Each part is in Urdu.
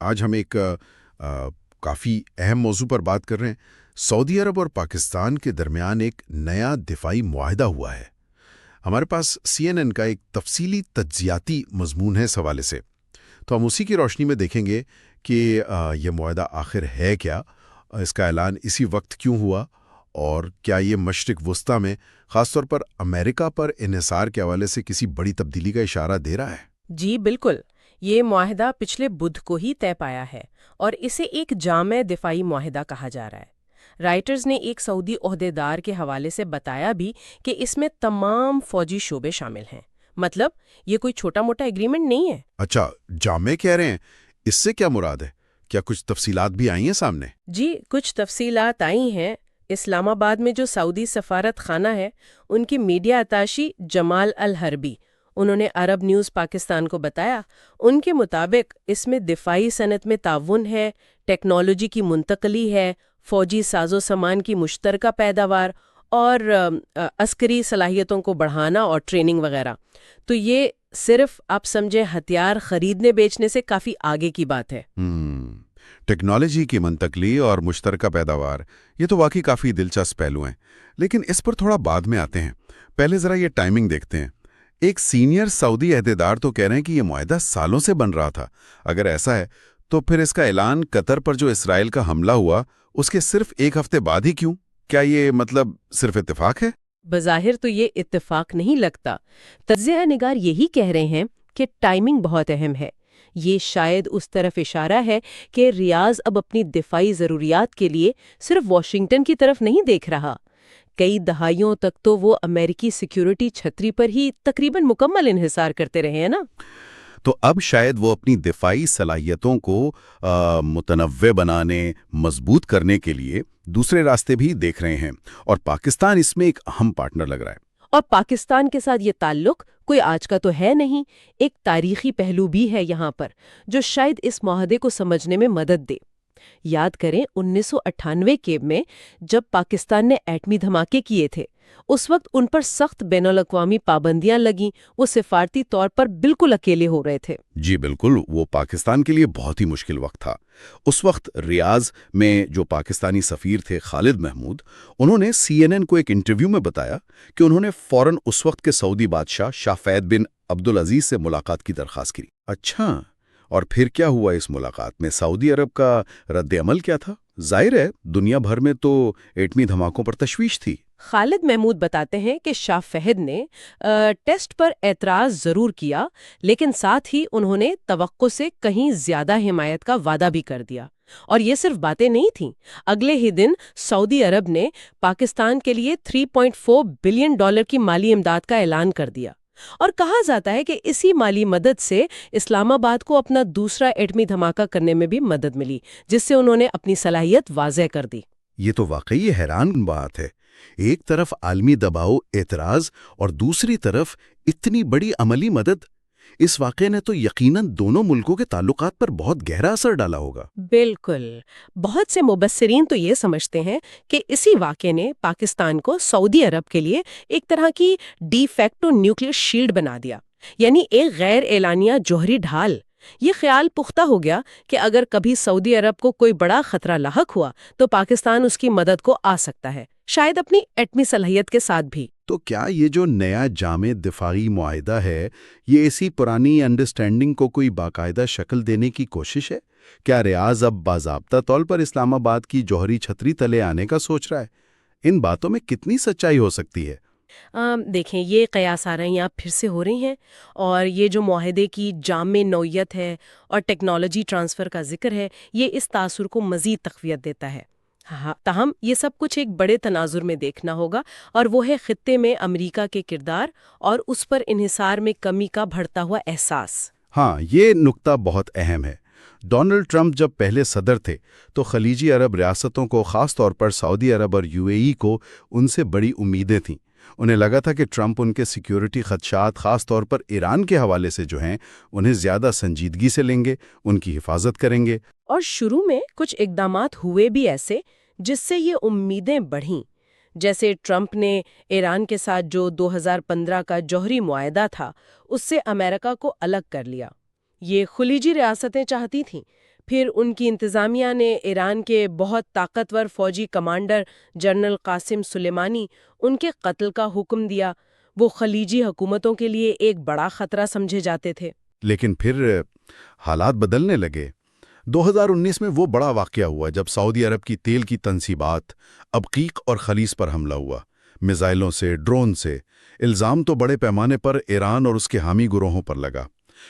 آج ہم ایک کافی اہم موضوع پر بات کر رہے ہیں۔ سعودی عرب اور پاکستان کے درمیان ایک نیا دفاعی معاہدہ ہوا ہے۔ ہمارے پاس CNN کا ایک تفصیلی تجزیاتی مضمون ہے اس حوالے سے، تو ہم اسی کی روشنی میں دیکھیں گے کہ یہ معاہدہ آخر ہے کیا، اس کا اعلان اسی وقت کیوں ہوا، اور کیا یہ مشرق وسطیٰ میں خاص طور پر امریکہ پر انحصار کے حوالے سے کسی بڑی تبدیلی کا اشارہ دے رہا ہے۔ جی بالکل، یہ معاہدہ پچھلے بدھ کو ہی طے پایا ہے اور اسے ایک جامع دفاعی معاہدہ کہا جا رہا ہے۔ رائٹرز نے ایک سعودی عہدیدار کے حوالے سے بتایا بھی کہ اس میں تمام فوجی شعبے شامل ہیں، مطلب یہ کوئی چھوٹا موٹا ایگریمنٹ نہیں ہے۔ اچھا، جامع کہہ رہے ہیں، اس سے کیا مراد ہے؟ کیا کچھ تفصیلات بھی آئی ہیں سامنے؟ جی کچھ تفصیلات آئی ہیں۔ اسلام آباد میں جو سعودی سفارت خانہ ہے، ان کی میڈیا اتاشی جمال الحربی، انہوں نے عرب نیوز پاکستان کو بتایا، ان کے مطابق اس میں دفاعی صنعت میں تعاون ہے، ٹیکنالوجی کی منتقلی ہے، فوجی ساز و سامان کی مشترکہ پیداوار اور عسکری صلاحیتوں کو بڑھانا اور ٹریننگ وغیرہ۔ تو یہ صرف آپ سمجھے ہتھیار خریدنے بیچنے سے کافی آگے کی بات ہے۔ ٹیکنالوجی کی منتقلی اور مشترکہ پیداوار، یہ تو واقعی کافی دلچسپ پہلو ہیں، لیکن اس پر تھوڑا بعد میں آتے ہیں۔ پہلے ذرا یہ ٹائمنگ دیکھتے ہیں۔ ایک سینئر سعودی عہدیدار تو کہہ رہے ہیں کہ یہ معاہدہ سالوں سے بن رہا تھا۔ اگر ایسا ہے تو پھر اس کا اعلان قطر پر جو اسرائیل کا حملہ ہوا اس کے صرف ایک ہفتے بعد ہی کیوں؟ کیا یہ مطلب صرف اتفاق ہے؟ بظاہر تو یہ اتفاق نہیں لگتا۔ تجزیہ نگار یہی کہہ رہے ہیں کہ ٹائمنگ بہت اہم ہے۔ یہ شاید اس طرف اشارہ ہے کہ ریاض اب اپنی دفاعی ضروریات کے لیے صرف واشنگٹن کی طرف نہیں دیکھ رہا۔ کئی دہائیوں تک تو وہ امریکی سیکیورٹی چھتری پر ہی تقریباً مکمل انحصار کرتے رہے ہیں نا۔ تو اب شاید وہ اپنی دفاعی صلاحیتوں کو متنوع بنانے، مضبوط کرنے کے لیے دوسرے راستے بھی دیکھ رہے ہیں، اور پاکستان اس میں ایک اہم پارٹنر لگ رہا ہے۔ اور پاکستان کے ساتھ یہ تعلق کوئی آج کا تو ہے نہیں، ایک تاریخی پہلو بھی ہے یہاں پر جو شاید اس معاہدے کو سمجھنے میں مدد دے۔ یاد کریں 1998 کے میں جب پاکستان نے ایٹمی دھماکے کیے تھے، اس وقت ان پر سخت بین الاقوامی پابندیاں لگیں، وہ سفارتی طور پر بالکل اکیلے ہو رہے تھے۔ جی بالکل، وہ پاکستان کے لیے بہت ہی مشکل وقت تھا۔ اس وقت ریاض میں جو پاکستانی سفیر تھے خالد محمود، انہوں نے CNN کو ایک انٹرویو میں بتایا کہ انہوں نے فوراً اس وقت کے سعودی بادشاہ شاہ فہد بن عبدالعزیز سے ملاقات کی درخواست کی۔ اچھا، اور پھر کیا ہوا اس ملاقات میں؟ سعودی عرب کا رد عمل کیا تھا؟ ظاہر ہے دنیا بھر میں تو ایٹمی دھماکوں پر تشویش تھی۔ خالد محمود بتاتے ہیں کہ شاہ فہد نے ٹیسٹ پر اعتراض ضرور کیا، لیکن ساتھ ہی انہوں نے توقع سے کہیں زیادہ حمایت کا وعدہ بھی کر دیا۔ اور یہ صرف باتیں نہیں تھیں، اگلے ہی دن سعودی عرب نے پاکستان کے لیے $3.4 بلین کی مالی امداد کا اعلان کر دیا، اور کہا جاتا ہے کہ اسی مالی مدد سے اسلام آباد کو اپنا دوسرا ایٹمی دھماکہ کرنے میں بھی مدد ملی، جس سے انہوں نے اپنی صلاحیت واضح کر دی۔ یہ تو واقعی حیران بات ہے، ایک طرف عالمی دباؤ، اعتراض، اور دوسری طرف اتنی بڑی عملی مدد۔ اس واقعے نے تو یقیناً دونوں ملکوں کے تعلقات پر بہت گہرا اثر ڈالا ہوگا۔ بالکل، بہت سے مبصرین تو یہ سمجھتے ہیں کہ اسی واقعے نے پاکستان کو سعودی عرب کے لیے ایک طرح کی ڈی فیکٹو نیوکلیئر شیلڈ بنا دیا، یعنی ایک غیر اعلانیہ جوہری ڈھال۔ یہ خیال پختہ ہو گیا کہ اگر کبھی سعودی عرب کو کوئی بڑا خطرہ لاحق ہوا تو پاکستان اس کی مدد کو آ سکتا ہے، شاید اپنی ایٹمی صلاحیت کے ساتھ بھی۔ تو کیا یہ جو نیا جامع دفاعی معاہدہ ہے، یہ اسی پرانی انڈرسٹینڈنگ کو کوئی باقاعدہ شکل دینے کی کوشش ہے؟ کیا ریاض اب باضابطہ طور پر اسلام آباد کی جوہری چھتری تلے آنے کا سوچ رہا ہے؟ ان باتوں میں کتنی سچائی ہو سکتی ہے؟ دیکھیں، یہ قیاس آرائیاں پھر سے ہو رہی ہیں، اور یہ جو معاہدے کی جامع نوعیت ہے اور ٹیکنالوجی ٹرانسفر کا ذکر ہے، یہ اس تاثر کو مزید تقویت دیتا ہے۔ تاہم یہ سب کچھ ایک بڑے تناظر میں دیکھنا ہوگا، اور وہ ہے خطے میں امریکہ کے کردار اور اس پر انحصار میں کمی کا بڑھتا ہوا احساس۔ ہاں، یہ نقطہ بہت اہم ہے۔ ڈونلڈ ٹرمپ جب پہلے صدر تھے تو خلیجی عرب ریاستوں کو، خاص طور پر سعودی عرب اور UAE کو، ان سے بڑی امیدیں تھیں۔ انہیں لگا تھا کہ ٹرمپ ان کے سیکیورٹی خدشات، خاص طور پر ایران کے حوالے سے جو ہیں، انہیں زیادہ سنجیدگی سے لیں گے، ان کی حفاظت کریں گے۔ اور شروع میں کچھ اقدامات ہوئے بھی ایسے جس سے یہ امیدیں بڑھیں، جیسے ٹرمپ نے ایران کے ساتھ جو 2015 کا جوہری معاہدہ تھا، اس سے امریکہ کو الگ کر لیا۔ یہ خلیجی ریاستیں چاہتی تھیں، پھر ان کی انتظامیہ نے ایران کے بہت طاقتور فوجی کمانڈر جنرل قاسم سلیمانی ان کے قتل کا حکم دیا۔ وہ خلیجی حکومتوں کے لیے ایک بڑا خطرہ سمجھے جاتے تھے۔ لیکن پھر حالات بدلنے لگے۔ 2019 میں وہ بڑا واقعہ ہوا جب سعودی عرب کی تیل کی تنصیبات ابقیق اور خلیج پر حملہ ہوا، میزائلوں سے، ڈرون سے۔ الزام تو بڑے پیمانے پر ایران اور اس کے حامی گروہوں پر لگا۔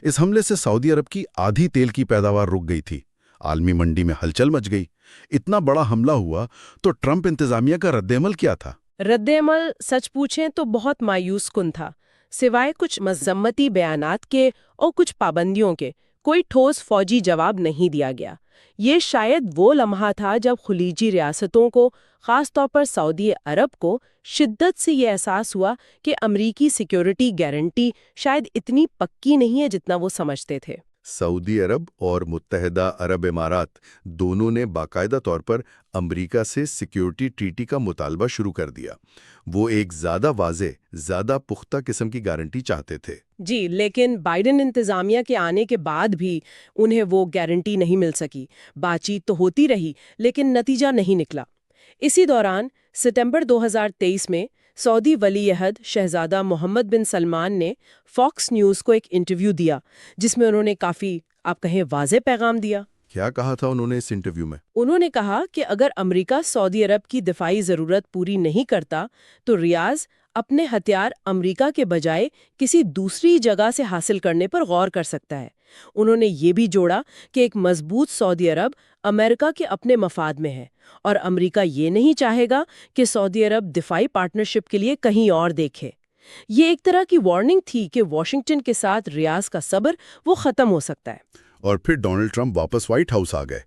اس حملے سے سعودی عرب کی آدھی تیل کی پیداوار رک گئی تھی، عالمی منڈی میں ہلچل مچ گئی۔ اتنا بڑا حملہ ہوا تو ٹرمپ انتظامیہ کا رد عمل کیا تھا؟ رد عمل سچ پوچھیں تو بہت مایوس کن تھا۔ سوائے کچھ مذمتی بیانات کے اور کچھ پابندیوں کے کوئی ٹھوس فوجی جواب نہیں دیا گیا۔ یہ شاید وہ لمحہ تھا جب خلیجی ریاستوں کو، خاص طور پر سعودی عرب کو، شدت سے یہ احساس ہوا کہ امریکی سیکیورٹی گارنٹی شاید اتنی پکی نہیں ہے جتنا وہ سمجھتے تھے۔ سعودی عرب اور متحدہ عرب امارات دونوں نے باقاعدہ طور پر امریکہ سے سیکیورٹی ٹریٹی کا مطالبہ شروع کر دیا۔ وہ ایک زیادہ واضح، زیادہ پختہ قسم کی گارنٹی چاہتے تھے۔ جی، لیکن بائیڈن انتظامیہ کے آنے کے بعد بھی انہیں وہ گارنٹی نہیں مل سکی۔ بات چیت تو ہوتی رہی لیکن نتیجہ نہیں نکلا۔ اسی دوران ستمبر 2023 میں سعودی ولی عہد شہزادہ محمد بن سلمان نے فاکس نیوز کو ایک انٹرویو دیا جس میں انہوں نے کافی، آپ کہیں، واضح پیغام دیا۔ کیا کہا تھا انہوں نے اس انٹرویو میں؟ انہوں نے کہا کہ اگر امریکہ سعودی عرب کی دفاعی ضرورت پوری نہیں کرتا تو ریاض اپنے ہتھیار امریکہ کے بجائے کسی دوسری جگہ سے حاصل کرنے پر غور کر سکتا ہے۔ انہوں نے یہ بھی جوڑا کہ ایک مضبوط سعودی عرب امریکہ کے اپنے مفاد میں ہے اور امریکہ یہ نہیں چاہے گا کہ سعودی عرب دفاعی پارٹنرشپ کے لیے کہیں اور دیکھے۔ یہ ایک طرح کی وارننگ تھی کہ واشنگٹن کے ساتھ ریاض کا صبر وہ ختم ہو سکتا ہے۔ اور پھر ڈونلڈ ٹرمپ واپس وائٹ ہاؤس آ گئے۔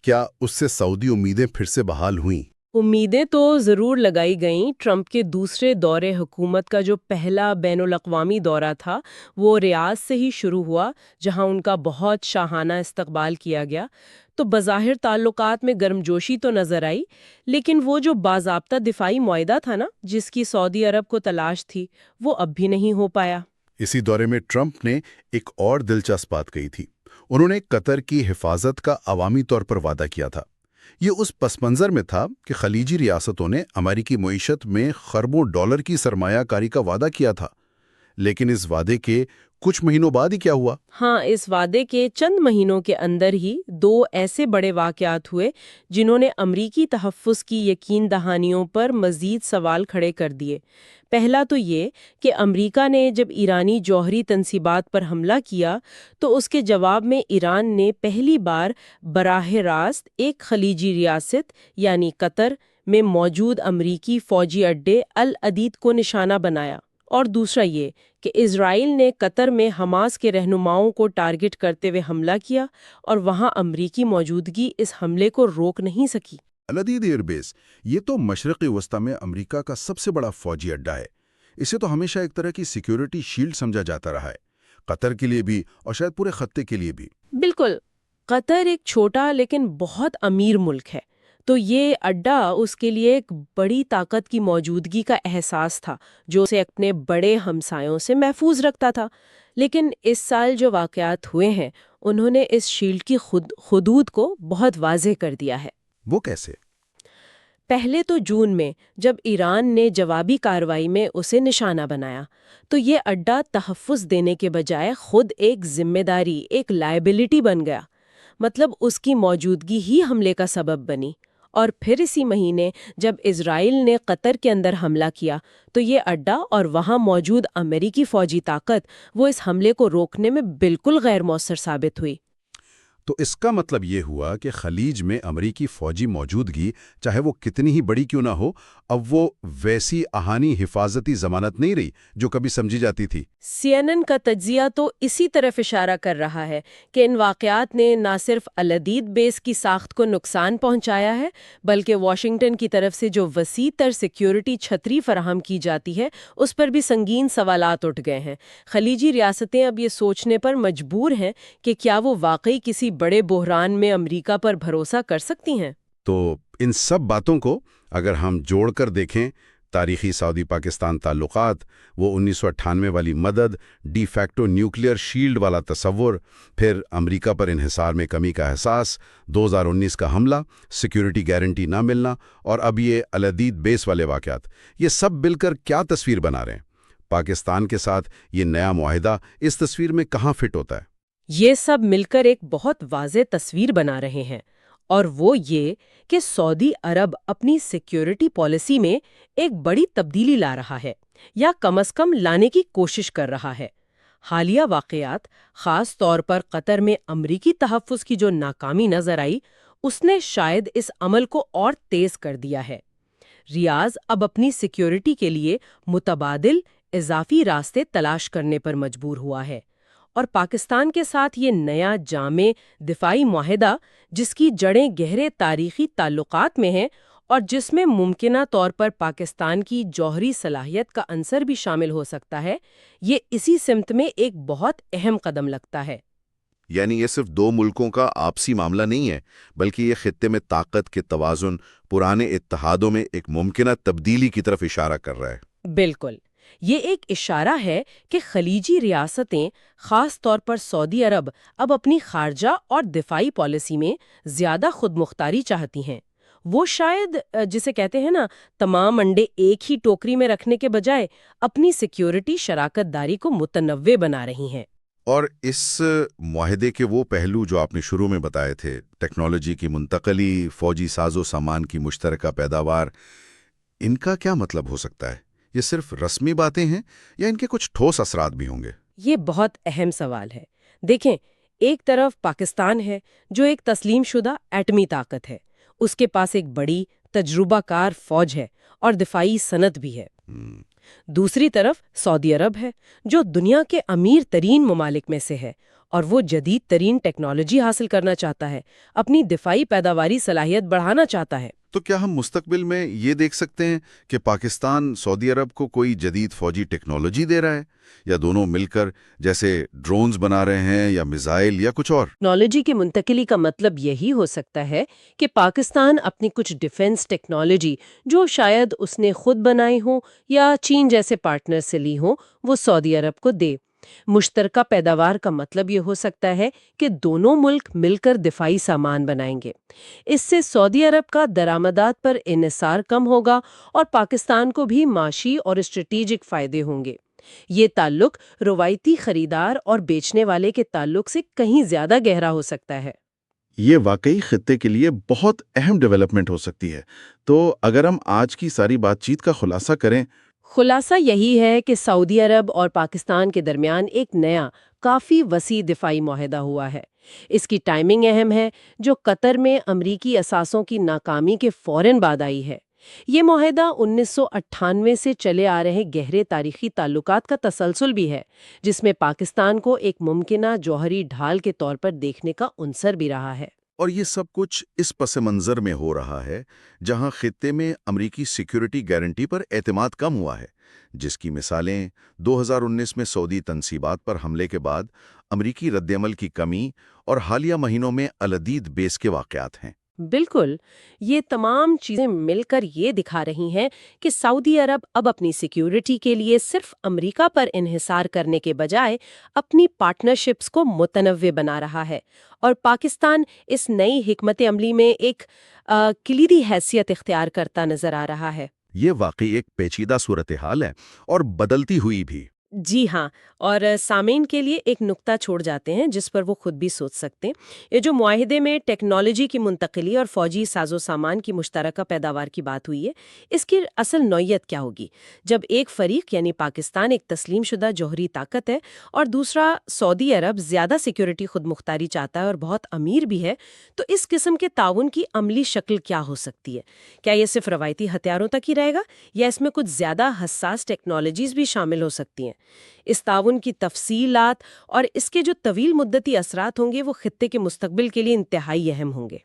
کیا اس سے سعودی امیدیں پھر سے بحال ہوئیں؟ امیدیں تو ضرور لگائی گئیں۔ ٹرمپ کے دوسرے دور حکومت کا جو پہلا بین الاقوامی دورہ تھا وہ ریاض سے ہی شروع ہوا، جہاں ان کا بہت شاہانہ استقبال کیا گیا۔ تو بظاہر تعلقات میں گرمجوشی تو نظر آئی، لیکن وہ جو باضابطہ دفاعی معاہدہ تھا نا، جس کی سعودی عرب کو تلاش تھی، وہ اب بھی نہیں ہو پایا۔ اسی دورے میں ٹرمپ نے ایک اور دلچسپ بات کہی تھی۔ انہوں نے قطر کی حفاظت کا عوامی طور پر وعدہ کیا تھا۔ یہ اس پس منظر میں تھا کہ خلیجی ریاستوں نے امریکی معیشت میں خربوں ڈالر کی سرمایہ کاری کا وعدہ کیا تھا، لیکن اس وعدے کے کچھ مہینوں بعد ہی کیا ہوا؟ ہاں، اس وعدے کے چند مہینوں کے اندر ہی دو ایسے بڑے واقعات ہوئے جنہوں نے امریکی تحفظ کی یقین دہانیوں پر مزید سوال کھڑے کر دیے۔ پہلا تو یہ کہ امریکہ نے جب ایرانی جوہری تنصیبات پر حملہ کیا تو اس کے جواب میں ایران نے پہلی بار براہ راست ایک خلیجی ریاست یعنی قطر میں موجود امریکی فوجی اڈے العدید کو نشانہ بنایا، اور دوسرا یہ کہ اسرائیل نے قطر میں حماس کے رہنماؤں کو ٹارگٹ کرتے ہوئے حملہ کیا اور وہاں امریکی موجودگی اس حملے کو روک نہیں سکی۔ العدید ایئر بیس، یہ تو مشرقی وسطی میں امریکہ کا سب سے بڑا فوجی اڈا ہے۔ اسے تو ہمیشہ ایک طرح کی سیکیورٹی شیلڈ سمجھا جاتا رہا ہے، قطر کے لیے بھی اور شاید پورے خطے کے لیے بھی۔ بالکل، قطر ایک چھوٹا لیکن بہت امیر ملک ہے، تو یہ اڈا اس کے لیے ایک بڑی طاقت کی موجودگی کا احساس تھا جو اسے اپنے بڑے ہمسایوں سے محفوظ رکھتا تھا۔ لیکن اس سال جو واقعات ہوئے ہیں انہوں نے اس شیلڈ کی حدود کو بہت واضح کر دیا ہے۔ وہ کیسے؟ پہلے تو جون میں جب ایران نے جوابی کارروائی میں اسے نشانہ بنایا تو یہ اڈا تحفظ دینے کے بجائے خود ایک ذمہ داری، ایک لائبلٹی بن گیا۔ مطلب اس کی موجودگی ہی حملے کا سبب بنی۔ اور پھر اسی مہینے جب اسرائیل نے قطر کے اندر حملہ کیا تو یہ اڈا اور وہاں موجود امریکی فوجی طاقت وہ اس حملے کو روکنے میں بالکل غیر مؤثر ثابت ہوئی۔ تو اس کا مطلب یہ ہوا کہ خلیج میں امریکی فوجی موجودگی چاہے وہ کتنی ہی بڑی کیوں نہ ہو، اب وہ ویسی آہانی حفاظتی ضمانت نہیں رہی جو کبھی سمجھی جاتی تھی۔ CNN کا تجزیہ تو اسی طرف اشارہ کر رہا ہے کہ ان واقعات نے نہ صرف العدید بیس کی ساخت کو نقصان پہنچایا ہے بلکہ واشنگٹن کی طرف سے جو وسیع تر سیکیورٹی چھتری فراہم کی جاتی ہے اس پر بھی سنگین سوالات اٹھ گئے ہیں۔ خلیجی ریاستیں اب یہ سوچنے پر مجبور ہیں کہ کیا وہ واقعی کسی بڑے بحران میں امریکہ پر بھروسہ کر سکتی ہیں۔ تو ان سب باتوں کو اگر ہم جوڑ کر دیکھیں تاریخی سعودی پاکستان تعلقات، وہ 1998 والی مدد، ڈی فیکٹو نیوکلیئر شیلڈ والا تصور، پھر امریکہ پر انحصار میں کمی کا احساس، 2019 کا حملہ، سیکیورٹی گارنٹی نہ ملنا، اور اب یہ العدید بیس والے واقعات، یہ سب مل کر کیا تصویر بنا رہے ہیں؟ پاکستان کے ساتھ یہ نیا معاہدہ اس تصویر میں کہاں فٹ ہوتا ہے؟ یہ سب مل کر ایک بہت واضح تصویر بنا رہے ہیں، اور وہ یہ کہ سعودی عرب اپنی سیکیورٹی پالیسی میں ایک بڑی تبدیلی لا رہا ہے، یا کم از کم لانے کی کوشش کر رہا ہے۔ حالیہ واقعات، خاص طور پر قطر میں امریکی تحفظ کی جو ناکامی نظر آئی، اس نے شاید اس عمل کو اور تیز کر دیا ہے۔ ریاض اب اپنی سیکیورٹی کے لیے متبادل اضافی راستے تلاش کرنے پر مجبور ہوا ہے، اور پاکستان کے ساتھ یہ نیا جامع دفاعی معاہدہ، جس کی جڑیں گہرے تاریخی تعلقات میں ہیں اور جس میں ممکنہ طور پر پاکستان کی جوہری صلاحیت کا عنصر بھی شامل ہو سکتا ہے، یہ اسی سمت میں ایک بہت اہم قدم لگتا ہے۔ یعنی یہ صرف دو ملکوں کا آپسی معاملہ نہیں ہے، بلکہ یہ خطے میں طاقت کے توازن، پرانے اتحادوں میں ایک ممکنہ تبدیلی کی طرف اشارہ کر رہا ہے۔ بالکل، یہ ایک اشارہ ہے کہ خلیجی ریاستیں، خاص طور پر سعودی عرب، اب اپنی خارجہ اور دفاعی پالیسی میں زیادہ خود مختاری چاہتی ہیں۔ وہ شاید جسے کہتے ہیں نا، تمام انڈے ایک ہی ٹوکری میں رکھنے کے بجائے اپنی سیکیورٹی شراکت داری کو متنوع بنا رہی ہیں۔ اور اس معاہدے کے وہ پہلو جو آپ نے شروع میں بتائے تھے، ٹیکنالوجی کی منتقلی، فوجی ساز و سامان کی مشترکہ پیداوار، ان کا کیا مطلب ہو سکتا ہے؟ یہ صرف رسمی باتیں ہیں یا ان کے کچھ ٹھوس اثرات بھی ہوں گے؟ یہ بہت اہم سوال ہے۔ دیکھیں، ایک طرف پاکستان ہے جو ایک تسلیم شدہ ایٹمی طاقت ہے، اس کے پاس ایک بڑی تجربہ کار فوج ہے اور دفاعی صنعت بھی ہے۔ دوسری طرف سعودی عرب ہے جو دنیا کے امیر ترین ممالک میں سے ہے، اور وہ جدید ترین ٹیکنالوجی حاصل کرنا چاہتا ہے، اپنی دفاعی پیداواری صلاحیت بڑھانا چاہتا ہے۔ تو کیا ہم مستقبل میں یہ دیکھ سکتے ہیں کہ پاکستان سعودی عرب کو کوئی جدید فوجی ٹیکنالوجی دے رہا ہے، یا دونوں مل کر جیسے ڈرونز بنا رہے ہیں یا میزائل یا کچھ اور؟ ٹیکنالوجی کی منتقلی کا مطلب یہی ہو سکتا ہے کہ پاکستان اپنی کچھ ڈیفنس ٹیکنالوجی جو شاید اس نے خود بنائی ہوں یا چین جیسے پارٹنر سے لی ہوں، وہ سعودی عرب کو دے۔ مشترکہ پیداوار کا مطلب یہ ہو سکتا ہے کہ دونوں ملک مل کر دفاعی سامان بنائیں گے۔ اس سے سعودی عرب کا درآمدات پر انحصار کم ہوگا اور پاکستان کو بھی معاشی اور اسٹریٹجک فائدے ہوں گے۔ یہ تعلق روایتی خریدار اور بیچنے والے کے تعلق سے کہیں زیادہ گہرا ہو سکتا ہے۔ یہ واقعی خطے کے لیے بہت اہم ڈیولپمنٹ ہو سکتی ہے۔ تو اگر ہم آج کی ساری بات چیت کا خلاصہ کریں، خلاصہ یہی ہے کہ سعودی عرب اور پاکستان کے درمیان ایک نیا، کافی وسیع دفاعی معاہدہ ہوا ہے۔ اس کی ٹائمنگ اہم ہے، جو قطر میں امریکی اثاثوں کی ناکامی کے فوراً بعد آئی ہے۔ یہ معاہدہ 1998 سے چلے آ رہے گہرے تاریخی تعلقات کا تسلسل بھی ہے، جس میں پاکستان کو ایک ممکنہ جوہری ڈھال کے طور پر دیکھنے کا عنصر بھی رہا ہے۔ اور یہ سب کچھ اس پس منظر میں ہو رہا ہے جہاں خطے میں امریکی سیکیورٹی گارنٹی پر اعتماد کم ہوا ہے، جس کی مثالیں 2019 میں سعودی تنصیبات پر حملے کے بعد امریکی ردعمل کی کمی اور حالیہ مہینوں میں العدید بیس کے واقعات ہیں۔ بالکل، یہ تمام چیزیں مل کر یہ دکھا رہی ہیں کہ سعودی عرب اب اپنی سیکیورٹی کے لیے صرف امریکہ پر انحصار کرنے کے بجائے اپنی پارٹنرشپس کو متنوع بنا رہا ہے، اور پاکستان اس نئی حکمت عملی میں ایک کلیدی حیثیت اختیار کرتا نظر آ رہا ہے۔ یہ واقعی ایک پیچیدہ صورتحال ہے، اور بدلتی ہوئی بھی۔ جی ہاں، اور سامعین کے لیے ایک نقطہ چھوڑ جاتے ہیں جس پر وہ خود بھی سوچ سکتے ہیں۔ یہ جو معاہدے میں ٹیکنالوجی کی منتقلی اور فوجی ساز و سامان کی مشترکہ پیداوار کی بات ہوئی ہے، اس کی اصل نوعیت کیا ہوگی؟ جب ایک فریق یعنی پاکستان ایک تسلیم شدہ جوہری طاقت ہے اور دوسرا سعودی عرب زیادہ سیکیورٹی خود مختاری چاہتا ہے اور بہت امیر بھی ہے، تو اس قسم کے تعاون کی عملی شکل کیا ہو سکتی ہے؟ کیا یہ صرف روایتی ہتھیاروں تک ہی رہے گا، یا اس میں کچھ زیادہ حساس ٹیکنالوجیز بھی شامل ہو سکتی ہیں؟ اس تعاون کی تفصیلات اور اس کے جو طویل مدتی اثرات ہوں گے، وہ خطے کے مستقبل کے لیے انتہائی اہم ہوں گے۔